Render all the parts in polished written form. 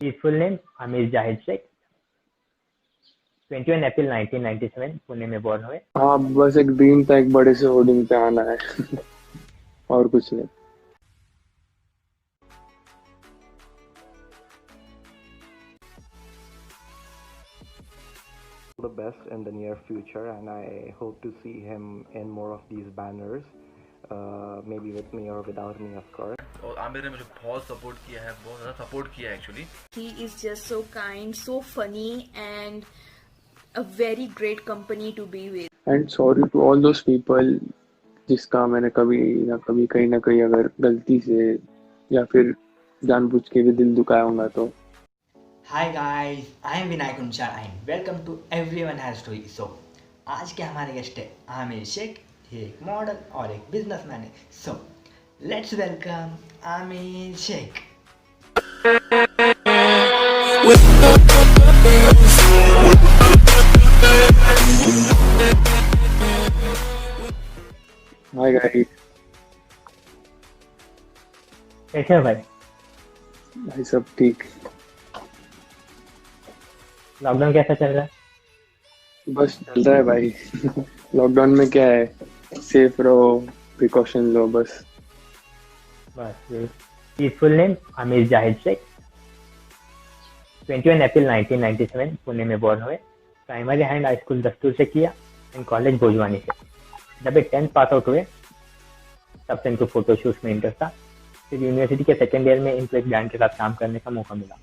His full name Amir Jahid Sheikh. 21 अप्रैल 1997 पुणे में born हुए. हाँ, बस एक ड्रीम था एक बड़े से होर्डिंग पे आना है और कुछ नहीं. The best in the near future, and I hope to see him in more of these banners, maybe with me or without me, of course. और आमिर ने मुझे बहुत सपोर्ट किया है, बहुत ज़्यादा सपोर्ट किया है actually. He is just so kind, so funny, and a very great company to be with. And sorry to all those people जिसका मैंने कभी ना कभी कहीं ना कहीं अगर गलती से या फिर जानबूझ के भी दिल दुखाया होगा तो. Hi guys, I am Vinay Kunchar and welcome to Everyone Has Story. So, आज के हमारे गेस्ट है आमिर शेख. ये एक मॉडल और एक बिजनेसमैन है. So, let's welcome Aamir Sheikh. Hi guys. कैसे हो भाई? भाई सब ठीक. लॉकडाउन कैसा चल रहा है? बस चल रहा है भाई. लॉकडाउन में क्या है, सेफ रहो, प्रिकॉशन लो बस. बस. His full name Amir Jahid Sheikh. 21 अप्रैल 1997 पुणे में बॉर्न हुए. प्राइमरी एंड हाई स्कूल दस्तूर से किया एंड कॉलेज भोजवानी से. जब ये 10th पास आउट हुए तब से इनको फोटोशूट में इंटरेस्ट था. फिर यूनिवर्सिटी के सेकेंड ईयर में इनको एक ब्रांड के साथ काम करने का मौका मिला.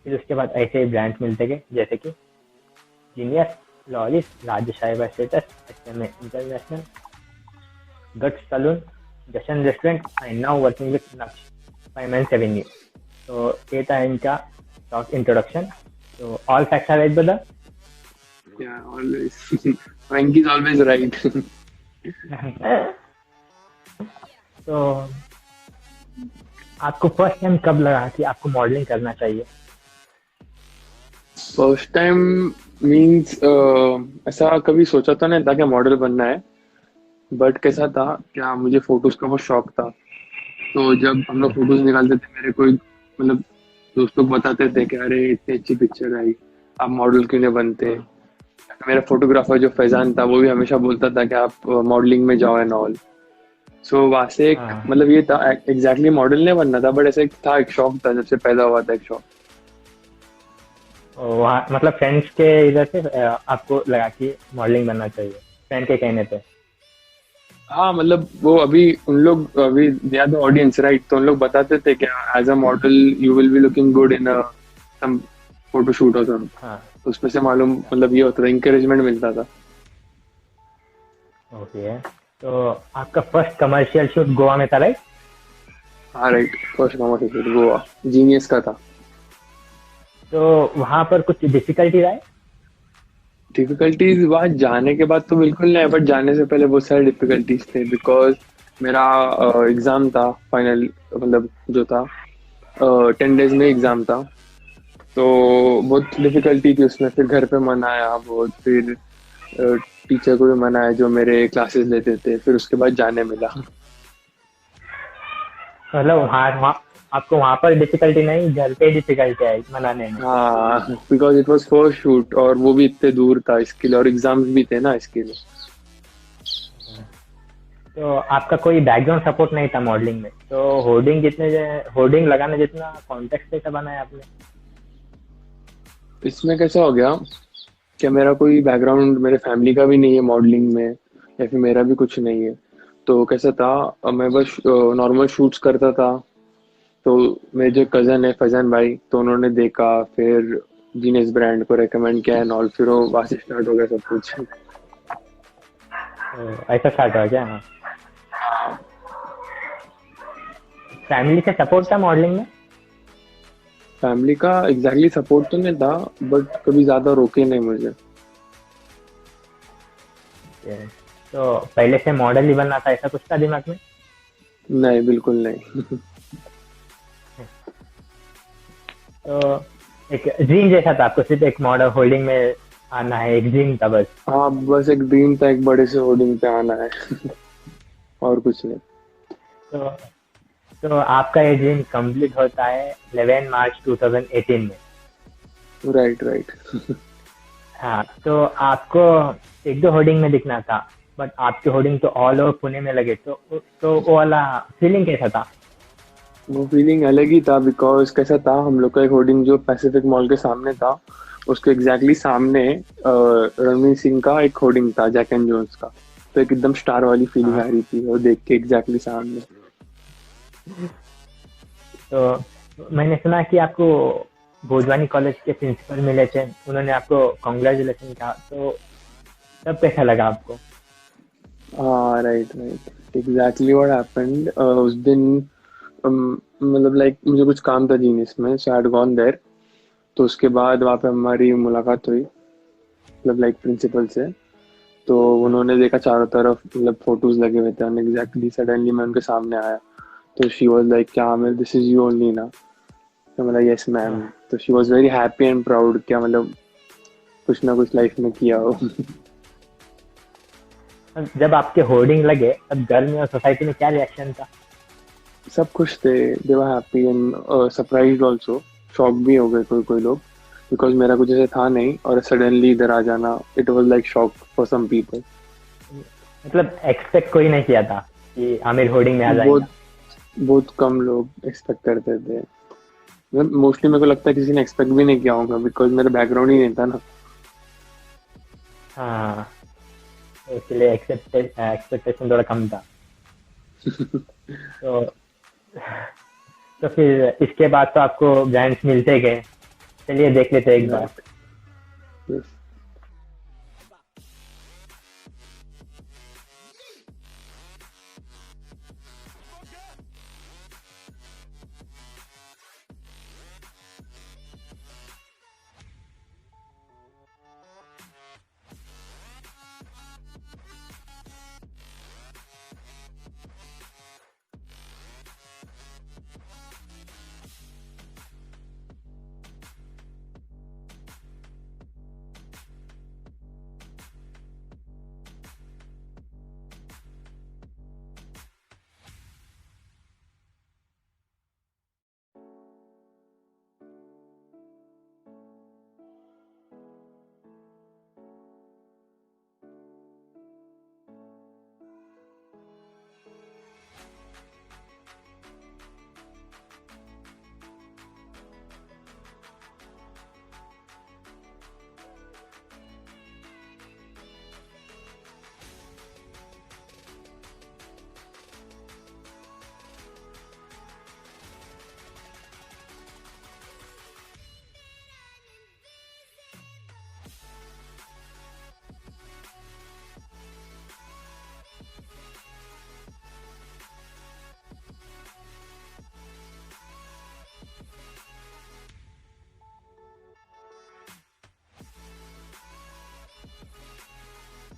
फिर उसके बाद ऐसे ब्रांड्स मिलते गए जैसे कि जीनियस, लॉरिस, राज्य साइबर स्टेटस, एसएमए इंटरनेशनल, गट्स salon, Jashan restaurant and now working with Naqsh 5 avenue. तो ये था इनका शॉर्ट इंट्रोडक्शन. तो all facts are right brother? Yeah, always. Frank is always right. तो आपको फर्स्ट टाइम कब लगा कि आपको मॉडलिंग करना चाहिए? फर्स्ट टाइम मीन्स ऐसा कभी सोचा तो नहीं था कि मॉडल बनना है. बट कैसा था क्या, मुझे फोटोज का बहुत शौक था. तो जब हम लोग फोटोज निकालते थे, मेरे कोई मतलब दोस्त लोग बताते थे कि अरे इतनी अच्छी पिक्चर आई, आप मॉडल क्यों नहीं बनते. मेरा फोटोग्राफर जो फैजान था वो भी हमेशा बोलता था कि आप मॉडलिंग में जाओ एंड ऑल. सो वहाँ से एक मतलब ये था, एग्जैक्टली मॉडल नहीं बनना था बट ऐसा एक था, एक शौक था, जब से पैदा हुआ था एक शौक. वहाँ मतलब फ्रेंड्स के इधर से आपको लगा कि मॉडलिंग बनना चाहिए, फ्रेंड के कहने पे? हाँ मतलब वो अभी उन लोग अभी they are the audience right, तो उन लोग बताते थे कि as a model you will be looking good in some photoshoot और सम. हाँ. तो उसमें से मालूम मतलब ये होता था, इंकरेजमेंट मिलता था. ओके. तो आपका फर्स्ट कमर्शियल शूट गोवा में था राइट? हाँ right, first commercial shoot Goa genius का था. तो वहाँ पर कुछ डिफिकल्टी रहा है? डिफिकल्टीज वहाँ जाने के बाद तो बिल्कुल नहीं, बट जाने से पहले बहुत सारे डिफिकल्टीज थे. बिकॉज मेरा एग्जाम था फाइनल, मतलब जो था 10 days में एग्जाम था. तो बहुत डिफिकल्टी थी उसमें. फिर घर पे मनाया बहुत, फिर टीचर को भी मनाया जो मेरे क्लासेस लेते थे. फिर उसके बाद जाने मिला. मतलब वहाँ आपको वहाँ पर डिफिकल्टी नहीं, घर पे डिफिकल्टी आई मनाने में? हाँ, because it was first shoot और वो भी इतने दूर था इसके लिए, और एग्जाम्स भी थे ना इसके लिए. तो आपका कोई बैकग्राउंड सपोर्ट नहीं था मॉडलिंग में, तो होर्डिंग लगाने जितना कॉन्टेक्स्ट कैसा बनाया आपने? इसमें कैसा हो गया कि मेरा कोई बैकग्राउंड मेरे फैमिली का भी नहीं है मॉडलिंग में, या फिर मेरा भी कुछ नहीं है. तो कैसा था, मैं बस नॉर्मल शूट्स करता था. तो मेरे जो कज़न है फैजान भाई, तो उन्होंने देखा, फिर जीनियस ब्रांड को रेकमेंड किया एंड ऑल. फिर वो वहाँ से स्टार्ट हो गया सब कुछ. ऐसा स्टार्ट हुआ क्या? हाँ. फैमिली से सपोर्ट था मॉडलिंग में? फैमिली का एग्जैक्टली सपोर्ट तो नहीं था, बट कभी ज्यादा रोके नहीं मुझे. तो पहले से मॉडल ही बनना था ऐसा कुछ था दिमाग में? नहीं, बिल्कुल नहीं. तो एक ड्रीम जैसा था आपको, सिर्फ एक मॉडल होल्डिंग में आना है, एक ड्रीम था बस? हाँ, बस एक ड्रीम था एक बड़े से होर्डिंग पे आना है और कुछ नहीं. तो तो आपका ये ड्रीम कंप्लीट होता है 11 मार्च 2018 में। Right right. हाँ, तो आपको एक दो होर्डिंग में दिखना था, बट आपके होर्डिंग तो ऑल ओवर पुणे में लगे, तो वो वाला फीलिंग कैसा था? वो फीलिंग अलग ही था, बिकॉज कैसा था, हम लोग का एक होर्डिंग जो पैसिफिक मॉल के सामने था, उसके एग्जैक्टली सामने रणवीर सिंह का एक होर्डिंग था, जैक एंड जोन्स का। तो एक एकदम स्टार वाली फीलिंग हाँ, आ रही थी वो देख के एग्जैक्टली सामने। तो मैंने सुना कि आपको भोजवानी कॉलेज के प्रिंसिपल मिले थे, उन्होंने आपको कॉन्ग्रेचुलेशन कहा, तो तब कैसा लगा आपको? हाँ right right, exactly what happened उस दिन। मतलब लाइक मुझे कुछ काम था जीनियस में, सो आई हैड गॉन देयर। तो उसके बाद वहाँ पे हमारी मुलाकात हुई, मतलब लाइक प्रिंसिपल से। तो हाँ, उन्होंने देखा चारों तरफ मतलब फोटोज लगे हुए थे, एंड एग्जैक्टली सडनली मैं उनके सामने आया। तो शी वाज लाइक, क्या Aamir, this is you only ना? तो मतलब यस मैम। हाँ। तो she was very happy and proud, क्या मतलब कुछ ना कुछ लाइफ में किया हो। जब आपके होर्डिंग लगे तब घर में और सोसाइटी में क्या रिएक्शन था? सब खुश थे, they were happy and surprised also. Shock भी हो गए कोई कोई लोग, बिकॉज मेरा कुछ ऐसे था नहीं, और सडनली इधर आ जाना, it was like shock for some people. मतलब एक्सपेक्ट कोई नहीं किया था कि आमिर होर्डिंग में आ बहुत जाएगा? बहुत कम लोग एक्सपेक्ट करते थे। मतलब मोस्टली मेरे को लगता है किसी ने एक्सपेक्ट भी नहीं किया होगा, बिकॉज मेरा बैकग्राउंड ही नहीं था ना। हाँ, तो इसलिए एक्सपेक्टेशन थोड़ा कम था। तो तो फिर इसके बाद तो आपको ब्रांड्स मिलते गए। चलिए देख लेते हैं एक बार। राइट। यस।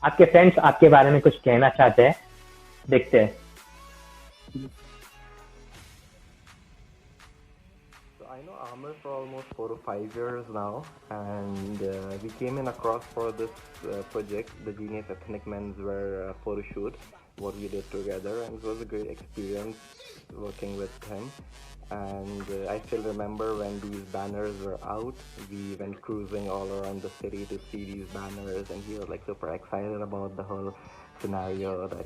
आपके फ्रेंड्स आपके बारे में कुछ कहना चाहते हैं, देखते हैं। So I know Amr for almost 4 to 5 years now, and we came in across for this project, the Genius Ethnic Menswear photo shoot, what we did together, and it was a great experience working with him. And I still remember when these banners were out, we went cruising all around the city to see these banners, and he was like super excited about the whole scenario that,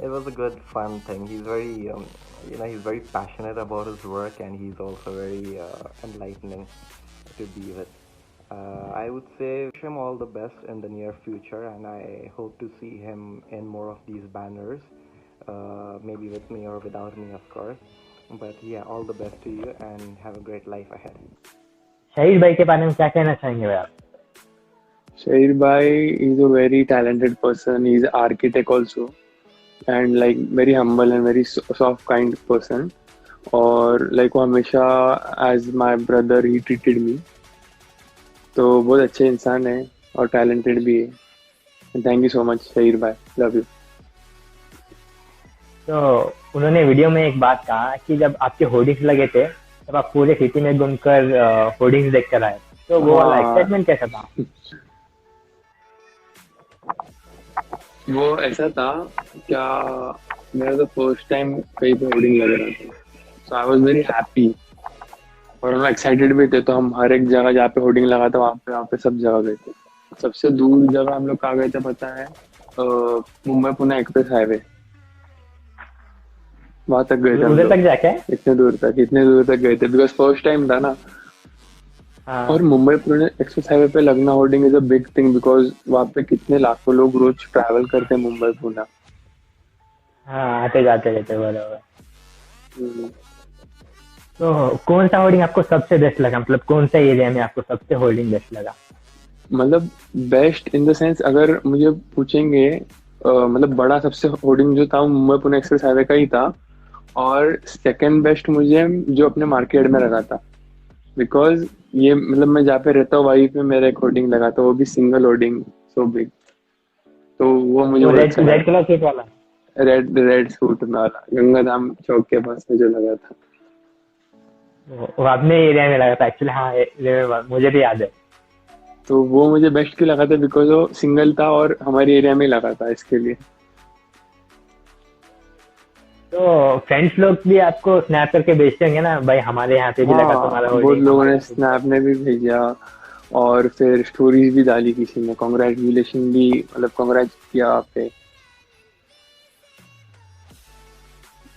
it was a good fun thing. He's very he's very passionate about his work, and he's also very enlightening to be with. I would say wish him all the best in the near future, and I hope to see him in more of these banners, maybe with me or without me, of course. But yeah, all the best to you, and have a great life ahead. शहीद भाई के बारे में क्या कहना चाहेंगे भाई आप? Shahir Bhai is a very talented person. He's an architect also, and like very humble and very soft, kind person. और like वो हमेशा as my brother he treated me. तो बहुत अच्छे इंसान है और talented भी है. Thank you so much, Shahir Bhai. Love you. तो उन्होंने वीडियो में एक बात कहा कि जब आपके होर्डिंग्स लगे थे तब आप पूरे सिटी में घूमकर होर्डिंग्स देख कर आए, तो वो वाला हाँ, एक्साइटमेंट कैसा था? वो ऐसा था क्या, मेरा तो फर्स्ट टाइम कहीं पे होर्डिंग लग रहा था, सो आई वाज वेरी हैप्पी और हम एक्साइटेड भी थे। तो हम हर एक जगह जहाँ पे होर्डिंग लगा था वहाँ पे सब जगह गए थे। सबसे दूर जगह हम लोग कहाँ गए थे पता है? मुंबई पुणे एक्सप्रेस हाईवे, वहां तक गए थे हम उधर लोग। तक जाके? इतने दूर तक गए थे बिकॉज फर्स्ट टाइम था ना। और हाँ मुंबई पुणे एक्सप्रेस हाईवे पे लगना hoarding is a big thing because वहाँ पे कितने लाखों लोग रोज ट्रैवल करते हैं मुंबई पुणे। हाँ, आते जाते रहते, बराबर। हम्म। तो कौन सा होर्डिंग आपको सबसे बेस्ट लगा, मतलब कौन सा एरिया में आपको सबसे होर्डिंग बेस्ट लगा? मतलब बेस्ट इन द सेंस अगर मुझे पूछेंगे, मतलब बड़ा सबसे होर्डिंग जो था वो मुंबई पुणे एक्सप्रेस हाईवे का ही था। और सेकंड बेस्ट मुझे जो अपने मार्केट में लगा था बिकॉज ये मतलब मैं जहाँ पे रहता हूँ वहीं पे मेरा एक होर्डिंग लगा था, वो भी सिंगल होर्डिंग, सो बिग। तो वो मुझे वो बहुत रेड अच्छा रेड लगा। कलर सीट वाला? रेड रेड सूट वाला गंगाधाम चौक के पास में जो लगा था। वो अपने एरिया में लगा था एक्चुअली, हाँ, मुझे भी याद है। तो वो मुझे बेस्ट क्यों लगा था बिकॉज वो सिंगल था और हमारे एरिया में ही लगा था इसके लिए। तो फ्रेंड्स लोग भी आपको स्नैप करके भेजते होंगे ना, भाई हमारे यहाँ पे भी लगा हाँ, तुम्हारा बहुत होर्डिंग, लोगों हमारे ने यहाँ पे भी स्नैप लगा। ने भी भेजा और फिर स्टोरीज भी डाली, किसी ने कॉन्ग्रेचुलेशन भी मतलब कॉन्ग्रेच किया आप पे।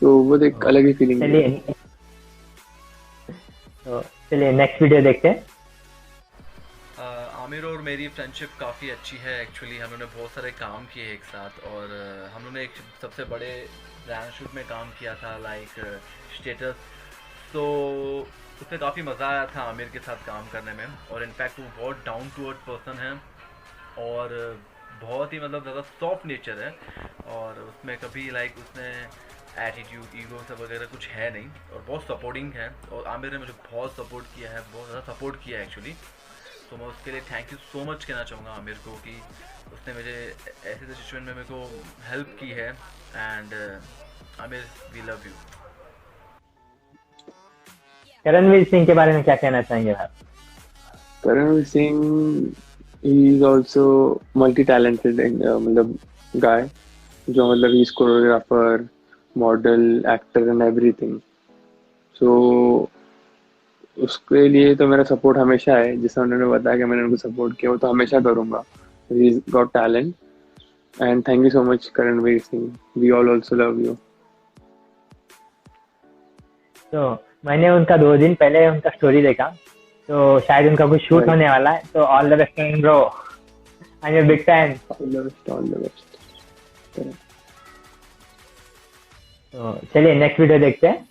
तो वो एक तो अलग ही फीलिंग थी। चलिए, तो चलिए नेक्स्ट वीडियो देखते हैं। आमिर और मेरी फ्रेंडशिप काफ़ी अच्छी है एक्चुअली। हम लोगों ने बहुत सारे काम किए एक साथ, और हम लोगों ने एक सबसे बड़े ब्रांड शूट में काम किया था, लाइक स्टेटस। तो उसमें काफ़ी मज़ा आया था आमिर के साथ काम करने में, और इनफैक्ट वो बहुत डाउन टू अर्थ पर्सन है, और बहुत ही मतलब ज़्यादा सॉफ्ट नेचर है, और उसमें कभी लाइक उसने एटीट्यूड ईगो सब वगैरह कुछ है नहीं, और बहुत सपोर्टिंग है। और आमिर ने मुझे बहुत सपोर्ट किया है, बहुत ज़्यादा सपोर्ट किया है एक्चुअली। तो मैं उसके लिए थैंक यू सो मच कहना चाहूँगा आमिर को, कि उसने मुझे ऐसे सिचुएशन में मेरे को हेल्प की है। And Aamir, we love you. Karanveer Singh के बारे में क्या कहना चाहेंगे आप? Karanveer Singh he is also multi talented मतलब गाय, जो मतलब he is choreographer, model, actor and everything. So उसके लिए तो मेरा सपोर्ट हमेशा है। जैसे उन्होंने बताया कि मैंने उनको सपोर्ट किया, वो तो हमेशा करूंगा। He got talent and thank you so much Karanveer Singh, we all also love you. तो मैंने उनका 2 दिन पहले उनका स्टोरी देखा, तो शायद उनका कुछ शूट राइट, होने वाला है, तो all the best bro, I am big fan. All the best, all the best. तो चलिए नेक्स्ट वीडियो देखते हैं।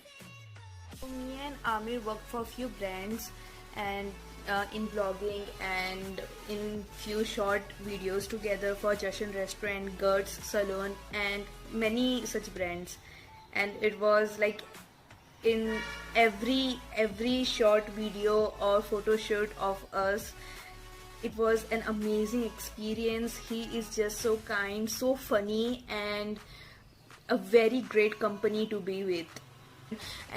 Me and Amir worked for few brands and in blogging and in few short videos together for Jashan Restaurant, Gertz Salon, and many such brands. And it was like in every short video or photo shoot of us, it was an amazing experience. He is just so kind, so funny, and a very great company to be with.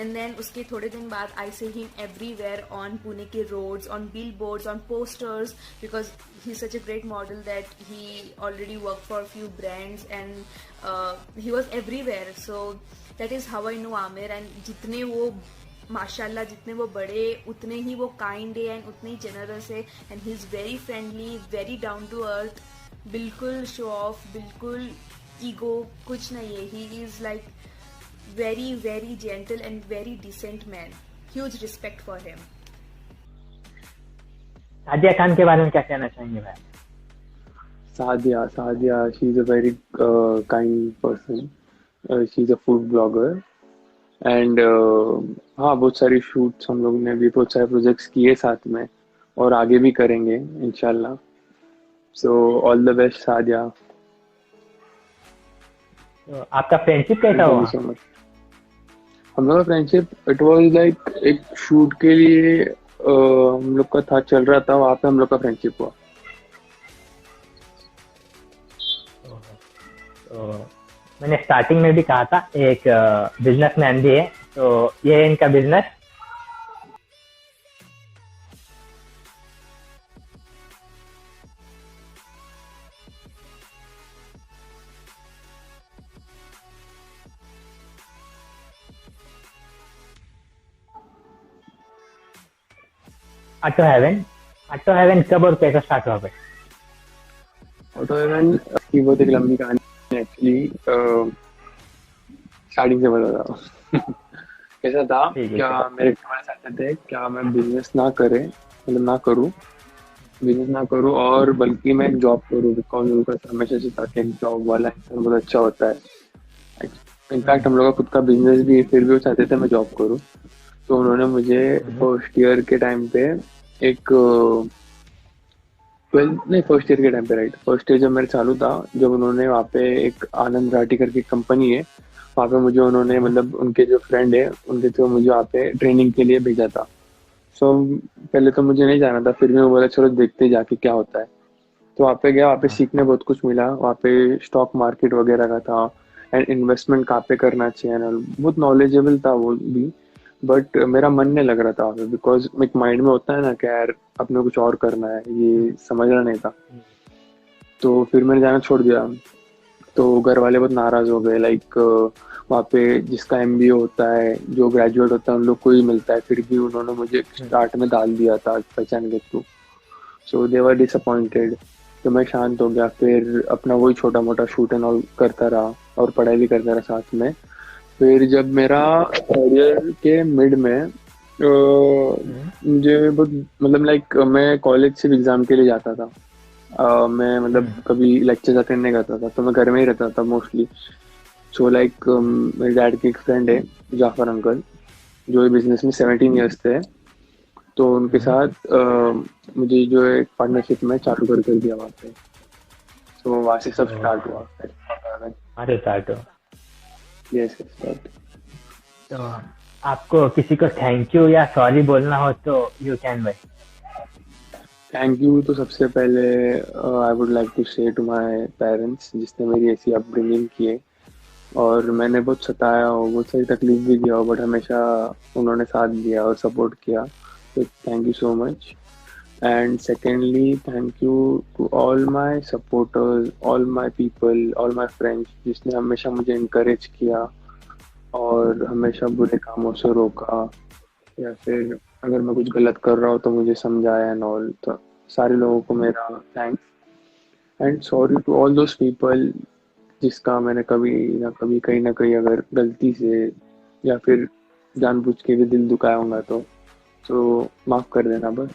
And then उसके थोड़े दिन बाद I see him everywhere on Pune के roads, on billboards, on posters, because he's such a great model that he already worked for a few brands, and he was everywhere. So that is how I know Amir. And जितने वो माशाल्लाह जितने वो बड़े, उतने ही वो kind है and उतने ही जनरस है, and he is very friendly, very down to earth, बिल्कुल शो ऑफ, बिल्कुल ईगो कुछ नहीं है. He is like very gentle and very decent man. Huge respect for him. Sadia Khan के बारे में क्या कहना चाहेंगे भाई? Sadia, she is a very kind person, she is a food blogger and हाँ, बहुत सारी शूट्स हम लोग ने भी बहुत सारे प्रोजेक्ट्स किए साथ में, और आगे भी करेंगे इंशाल्लाह। So all the best Sadia. तो आपका फ्रेंडशिप कैसा थैंक यू हुआ? So much. हम लोग का फ्रेंडशिप इट वाज लाइक एक शूट के लिए हम लोग का था, चल रहा था, वहाँ पे हम लोग का फ्रेंडशिप हुआ। तो मैंने स्टार्टिंग में भी कहा था, एक बिजनेसमैन भी है, तो ये है इनका बिजनेस। ऑटो हेवन कब और कैसा स्टार्ट हुआ भाई? ऑटो हेवन की बहुत एक लंबी कहानी एक्चुअली, स्टार्टिंग से बता रहा हूँ। कैसा था, ठीक है, क्या मेरे घर वाले चाहते थे क्या मैं बिजनेस ना करे, मतलब ना करूँ, बिजनेस ना करूँ और बल्कि मैं जॉब करूँ, बिकॉज उनका हमेशा से था कि जॉब वाला इंसान बहुत अच्छा होता है। इनफैक्ट हम लोग का खुद का बिजनेस भी है, फिर भी वो चाहते थे मैं जॉब करूँ। तो उन्होंने मुझे फर्स्ट ईयर के टाइम पे एक 12 नहीं फर्स्ट ईयर के टाइम पे, राइट, फर्स्ट ईयर जब मेरा चालू था, जब उन्होंने वहाँ पे एक आनंद राठी करके कंपनी है, वहाँ पे मुझे उन्होंने मतलब उनके जो फ्रेंड है उनके थ्रू मुझे वहाँ पे ट्रेनिंग के लिए भेजा था। सो पहले तो मुझे नहीं जाना था, फिर भी मैं बोला चलो देखते जाके क्या होता है। तो वहाँ पे गया, वहाँ पे सीखने बहुत कुछ मिला, वहाँ पे स्टॉक मार्केट वगैरह का था एंड इन्वेस्टमेंट कहाँ पे करना चाहिए and all। बहुत नॉलेजेबल था वो भी, बट मेरा मन नहीं लग रहा था वहाँ पे, बिकॉज एक माइंड में होता है ना कि यार अपने कुछ और करना है, ये समझना नहीं था। तो फिर मैंने जाना छोड़ दिया। तो घर वाले बहुत नाराज हो गए, लाइक वहाँ पे जिसका एमबीए होता है, जो ग्रेजुएट होता है, उन लोग को ही मिलता है, फिर भी उन्होंने मुझे स्टार्ट में डाल दिया था पहचान के थ्रू। सो दे वर डिसअपॉइंटेड। तो मैं शांत हो गया, फिर अपना वही छोटा मोटा शूट एंड ऑल करता रहा और पढ़ाई भी करता रहा साथ में। फिर जब मेरा थर्ड ईयर के मिड में मुझे बहुत मतलब लाइक मैं कॉलेज सिर्फ एग्जाम के लिए जाता था। मैं मतलब कभी लेक्चर अटेंड नहीं करता था, तो मैं घर में ही रहता था मोस्टली। सो लाइक मेरे डैड के एक फ्रेंड है, जाफर अंकल, जो बिजनेस में 17 ईयर्स थे। तो उनके साथ मुझे जो है पार्टनरशिप में चालू कर दिया वहाँ पे। तो वहाँ से सब स्टार्ट हुआ। अरे स्टार्ट। Yes start. तो आपको किसी को थैंक यू या सॉरी बोलना हो तो यू कैन भाई। थैंक यू तो सबसे पहले आई वुड लाइक टू से टू माय पेरेंट्स, जिसने मेरी ऐसी अपब्रिंगिंग की है और मैंने बहुत सताया हो, बहुत सारी तकलीफ भी दिया हो, बट हमेशा उन्होंने साथ दिया और सपोर्ट किया। तो thank you so much. And secondly thank you to all my supporters, all my people, all my friends, जिसने हमेशा मुझे इनकरेज किया और हमेशा बुरे कामों से रोका, या फिर अगर मैं कुछ गलत कर रहा हूँ तो मुझे समझाया एंड ऑल। तो सारे लोगों को मेरा thanks and sorry to all those people जिसका मैंने कभी ना कहीं अगर गलती से या फिर जानबूझ के भी दिल दुखाया होगा तो माफ कर देना बस,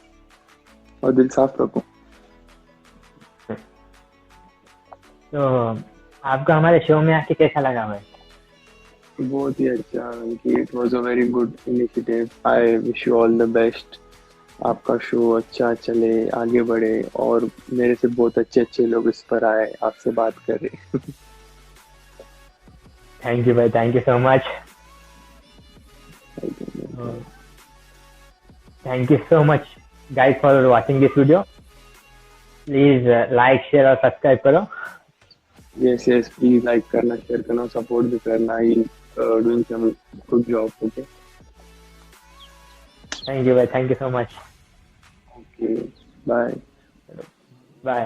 और दिल साफ रखो। तो आपको हमारे शो में आके कैसा लगा भाई? बहुत ही अच्छा, it was a very good initiative. I wish you all the best. आपका शो अच्छा चले, आगे बढ़े और मेरे से बहुत अच्छे अच्छे लोग इस पर आए, आपसे बात करें। थैंक यू भाई, thank you so much. Thank you so much guys for watching this video. Please like share और सब्सक्राइब करो। यस यस प्लीज लाइक करना, शेयर करना, सपोर्ट भी करना। He doing some good job. Okay thank you भाई, thank you so much. Okay bye. Bye.